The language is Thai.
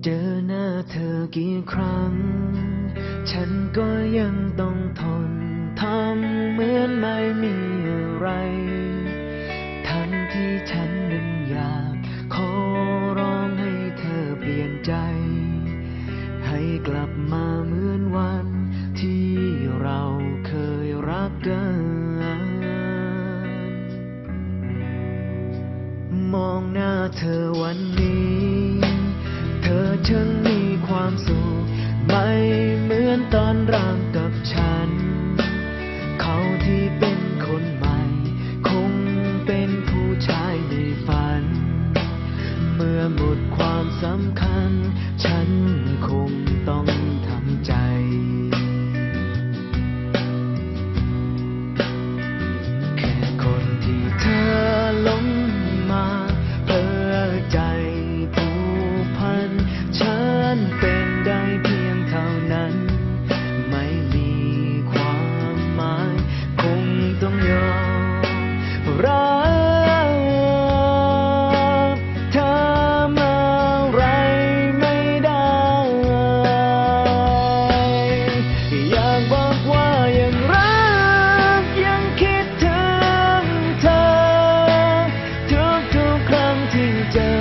เจอหน้าเธอกี่ครั้งฉันก็ยังต้องทนทำเหมือนไม่มีอะไรทั้งที่ฉันนั้นอยากขอร้องให้เธอเปลี่ยนใจให้กลับมาเหมือนวันที่เราเคยรักกันมองหน้าเธอวันนี้เธอช่างมีความสุขไม่เหมือนตอนรักกับฉันเขาที่เป็นคนใหม่คงเป็นผู้ชายในฝันเมื่อหมดความสำคัญฉันคงต้องทำใจแค่คนที่เธอหลงมาเพื่อใจผูกพันฉันเป็นได้เพียงเท่านั้นไม่มีความหมายคงต้องยอมรักเธอมาไรไม่ได้อยากบอกว่ายังรักยังคิดถึงเธอทุกครั้งที่เจอ